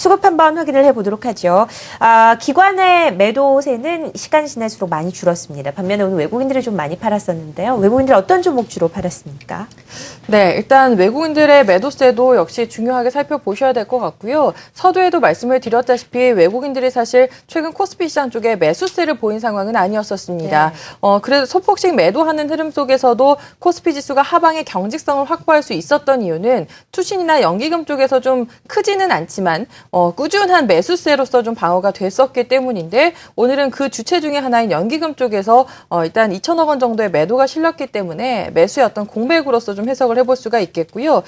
수급 한번 확인을 해보도록 하죠. 기관의 매도세는 시간이 지날수록 많이 줄었습니다. 반면에 오늘 외국인들이 좀 많이 팔았었는데요. 외국인들 어떤 종목 주로 팔았습니까? 네, 일단 외국인들의 매도세도 역시 중요하게 살펴보셔야 될 것 같고요. 서두에도 말씀을 드렸다시피 외국인들이 사실 최근 코스피 시장 쪽에 매수세를 보인 상황은 아니었었습니다. 네. 그래서 소폭씩 매도하는 흐름 속에서도 코스피 지수가 하방의 경직성을 확보할 수 있었던 이유는 투신이나 연기금 쪽에서 좀 크지는 않지만 꾸준한 매수세로서 좀 방어가 됐었기 때문인데 오늘은 그 주체 중에 하나인 연기금 쪽에서 일단 2천억 원 정도의 매도가 실렸기 때문에 매수의 어떤 공백으로서 좀 해석을 해볼 수가 있겠고요.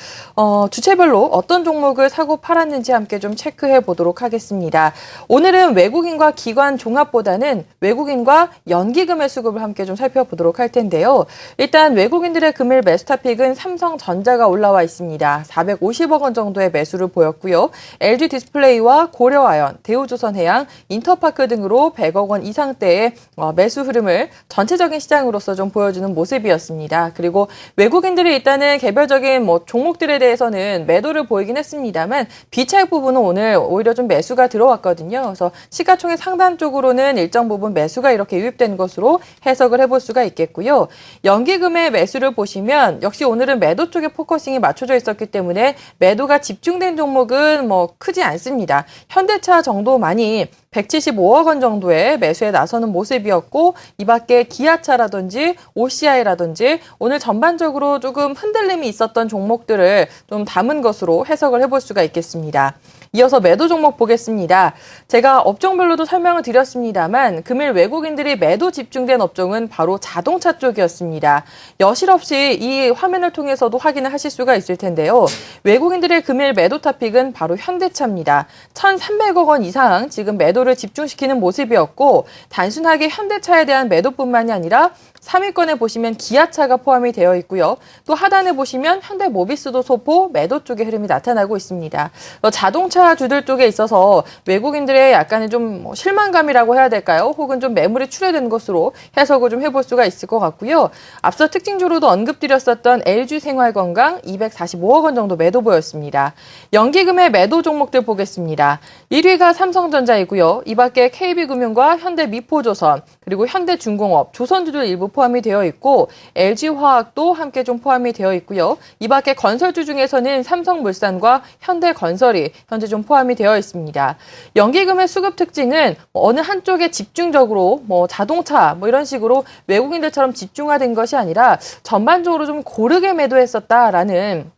주체별로 어떤 종목을 사고 팔았는지 함께 좀 체크해 보도록 하겠습니다. 오늘은 외국인과 기관 종합보다는 외국인과 연기금의 수급을 함께 좀 살펴보도록 할 텐데요. 일단 외국인들의 금일 매수 타픽은 삼성전자가 올라와 있습니다. 450억 원 정도의 매수를 보였고요. LG 디스플레이와 고려아연, 대우조선해양, 인터파크 등으로 100억 원 이상대의 매수 흐름을 전체적인 시장으로서 좀 보여주는 모습이었습니다. 그리고 외국인들이 일단은 개별적인 종목들에 대해서는 매도를 보이긴 했습니다만 비차익 부분은 오늘 오히려 좀 매수가 들어왔거든요. 그래서 시가총액 상단 쪽으로는 일정 부분 매수가 이렇게 유입된 것으로 해석을 해볼 수가 있겠고요. 연기금의 매수를 보시면 역시 오늘은 매도 쪽에 포커싱이 맞춰져 있었기 때문에 매도가 집중된 종목은 크지 않습니다. 현대차 정도만이 175억 원 정도의 매수에 나서는 모습이었고 이 밖에 기아차라든지 OCI라든지 오늘 전반적으로 조금 흔들림이 있었던 종목들을 좀 담은 것으로 해석을 해볼 수가 있겠습니다. 이어서 매도 종목 보겠습니다. 제가 업종별로도 설명을 드렸습니다만 금일 외국인들이 매도 집중된 업종은 바로 자동차 쪽이었습니다. 여실없이 이 화면을 통해서도 확인을 하실 수가 있을 텐데요. 외국인들의 금일 매도 타픽은 바로 현대차입니다. 1,300억 원 이상 지금 매도를 집중시키는 모습이었고 단순하게 현대차에 대한 매도뿐만이 아니라 3위권에 보시면 기아차가 포함이 되어 있고요. 또 하단에 보시면 현대모비스도 소폭 매도 쪽의 흐름이 나타나고 있습니다. 자동차 주들 쪽에 있어서 외국인들의 약간의 좀 실망감이라고 해야 될까요? 혹은 좀 매물이 출회된 것으로 해석을 좀 해볼 수가 있을 것 같고요. 앞서 특징주로도 언급드렸었던 LG생활건강 245억 원 정도 매도 보였습니다. 연기금의 매도 종목들 보겠습니다. 1위가 삼성전자이고요. 이 밖에 KB금융과 현대미포조선 그리고 현대중공업, 조선주들 일부 포함이 되어 있고 LG화학도 함께 좀 포함이 되어 있고요. 이 밖에 건설주 중에서는 삼성물산과 현대건설이 현재 좀 포함이 되어 있습니다. 연기금의 수급 특징은 어느 한쪽에 집중적으로 자동차 이런 식으로 외국인들처럼 집중화된 것이 아니라 전반적으로 좀 고르게 매도했었다라는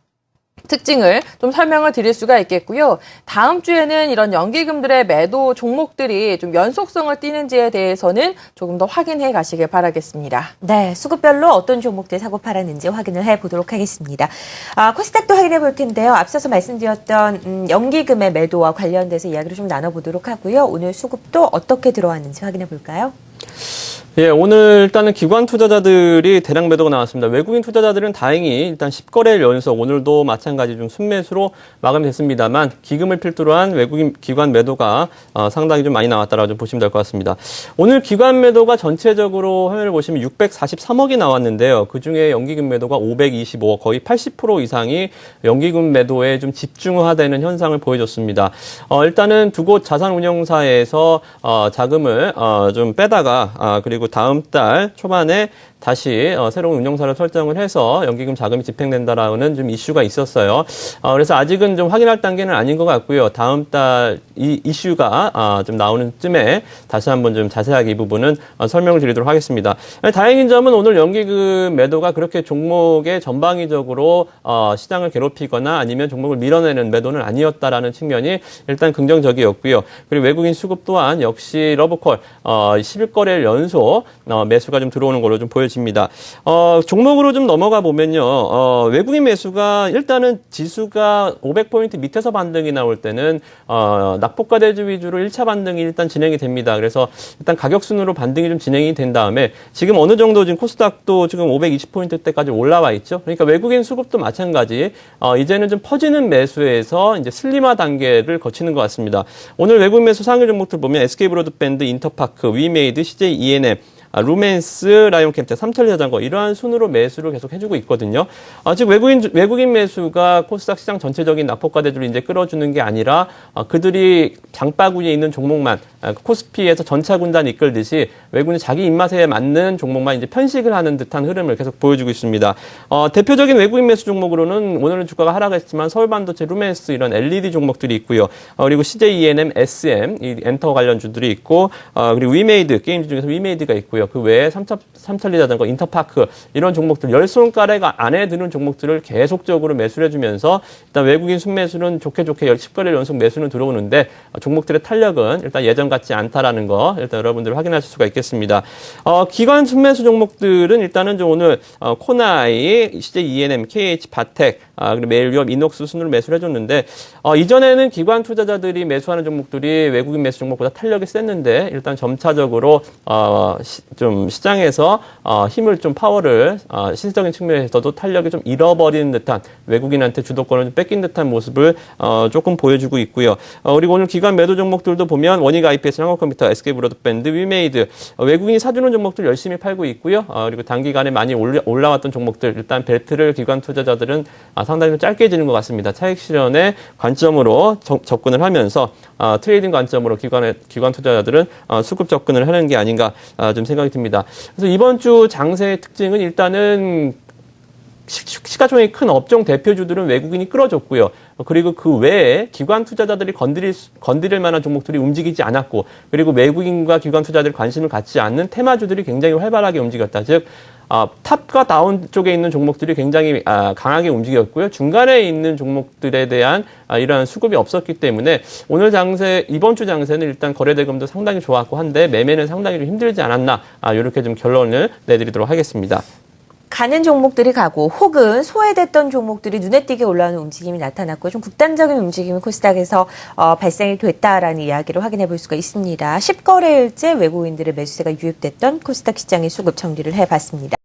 특징을 좀 설명을 드릴 수가 있겠고요. 다음 주에는 이런 연기금들의 매도 종목들이 좀 연속성을 띠는지에 대해서는 조금 더 확인해 가시길 바라겠습니다. 네, 수급별로 어떤 종목들 사고 팔았는지 확인을 해보도록 하겠습니다. 코스닥도 확인해 볼 텐데요. 앞서서 말씀드렸던 연기금의 매도와 관련돼서 이야기를 좀 나눠보도록 하고요. 오늘 수급도 어떻게 들어왔는지 확인해 볼까요? 예, 오늘 일단은 기관 투자자들이 대량 매도가 나왔습니다. 외국인 투자자들은 다행히 일단 10거래일 연속 오늘도 마찬가지 좀 순매수로 마감이 됐습니다만 기금을 필두로 한 외국인 기관 매도가 상당히 좀 많이 나왔다라고 좀 보시면 될 것 같습니다. 오늘 기관 매도가 전체적으로 화면을 보시면 643억이 나왔는데요. 그중에 연기금 매도가 525억, 거의 80% 이상이 연기금 매도에 좀 집중화되는 현상을 보여줬습니다. 일단은 두 곳 자산운용사에서 자금을 좀 빼다가 그리고 다음 달 초반에 다시 새로운 운용사를 설정을 해서 연기금 자금이 집행된다라는 좀 이슈가 있었어요. 그래서 아직은 좀 확인할 단계는 아닌 것 같고요. 다음 달 이 이슈가 좀 나오는 쯤에 다시 한번 좀 자세하게 이 부분은 설명을 드리도록 하겠습니다. 다행인 점은 오늘 연기금 매도가 그렇게 종목의 전방위적으로 시장을 괴롭히거나 아니면 종목을 밀어내는 매도는 아니었다라는 측면이 일단 긍정적이었고요. 그리고 외국인 수급 또한 역시 러브콜 11거래일 연속 매수가 좀 들어오는 걸로 좀 보여집니다. 종목으로 좀 넘어가 보면요. 외국인 매수가 일단은 지수가 500포인트 밑에서 반등이 나올 때는 낙폭과대주 위주로 1차 반등이 일단 진행이 됩니다. 그래서 일단 가격순으로 반등이 좀 진행이 된 다음에 지금 어느 정도 지금 코스닥도 지금 520포인트대까지 올라와 있죠. 그러니까 외국인 수급도 마찬가지 이제는 좀 퍼지는 매수에서 이제 슬림화 단계를 거치는 것 같습니다. 오늘 외국인 매수 상위 종목들 보면 SK브로드밴드, 인터파크, 위메이드, CJ ENM 루멘스, 라이온캠텍, 삼천리자전거 이러한 순으로 매수를 계속 해주고 있거든요. 즉 외국인 매수가 코스닥 시장 전체적인 낙폭과 대주를 이제 끌어주는 게 아니라 그들이 장바구니에 있는 종목만 코스피에서 전차 군단 이끌듯이 외국인이 자기 입맛에 맞는 종목만 이제 편식을 하는 듯한 흐름을 계속 보여주고 있습니다. 대표적인 외국인 매수 종목으로는 오늘은 주가가 하락했지만 서울반도체, 루멘스 이런 LED 종목들이 있고요. 그리고 CJ ENM, SM 이 엔터 관련주들이 있고 그리고 위메이드 게임주 중에서 위메이드가 있고요. 그 외에 삼천리자전거, 인터파크 이런 종목들 10손가락 안에 드는 종목들을 계속적으로 매수를 해주면서 일단 외국인 순매수는 좋게 10거래일 연속 매수는 들어오는데 종목들의 탄력은 일단 예전 같지 않다라는 거 일단 여러분들 확인하실 수가 있겠습니다. 기관 순매수 종목들은 일단은 좀 오늘 코나이, CJ ENM, KH, 바텍, 그리고 메일유업, 이녹스 순으로 매수를 해줬는데 이전에는 기관 투자자들이 매수하는 종목들이 외국인 매수 종목보다 탄력이 셌는데 일단 점차적으로 좀 시장에서 힘을 좀 파워를 실질적인 측면에서도 탄력이 좀 잃어버리는 듯한 외국인한테 주도권을 좀 뺏긴 듯한 모습을 조금 보여주고 있고요. 그리고 오늘 기관 매도 종목들도 보면 원익 IPS, 한국컴퓨터, SK브로드밴드, 위메이드 외국인이 사주는 종목들 열심히 팔고 있고요. 그리고 단기간에 많이 올라왔던 종목들 일단 벨트를 기관 투자자들은 상당히 좀 짧게 지는 것 같습니다. 차익 실현의 관점으로 접근을 하면서 트레이딩 관점으로 기관 투자자들은 수급 접근을 하는 게 아닌가 좀 생각이 듭니다. 그래서 이번 주 장세의 특징은 일단은 시가총액이 큰 업종 대표주들은 외국인이 끌어줬고요. 그리고 그 외에 기관 투자자들이 건드릴 만한 종목들이 움직이지 않았고, 그리고 외국인과 기관 투자자들이 관심을 갖지 않는 테마주들이 굉장히 활발하게 움직였다. 즉, 탑과 다운 쪽에 있는 종목들이 굉장히 강하게 움직였고요. 중간에 있는 종목들에 대한 이러한 수급이 없었기 때문에 오늘 이번 주 장세는 일단 거래대금도 상당히 좋았고 한데 매매는 상당히 좀 힘들지 않았나 이렇게 좀 결론을 내드리도록 하겠습니다. 가는 종목들이 가고 혹은 소외됐던 종목들이 눈에 띄게 올라오는 움직임이 나타났고 좀 극단적인 움직임이 코스닥에서 발생이 됐다라는 이야기를 확인해 볼 수가 있습니다. 10거래일째 외국인들의 매수세가 유입됐던 코스닥 시장의 수급 정리를 해봤습니다.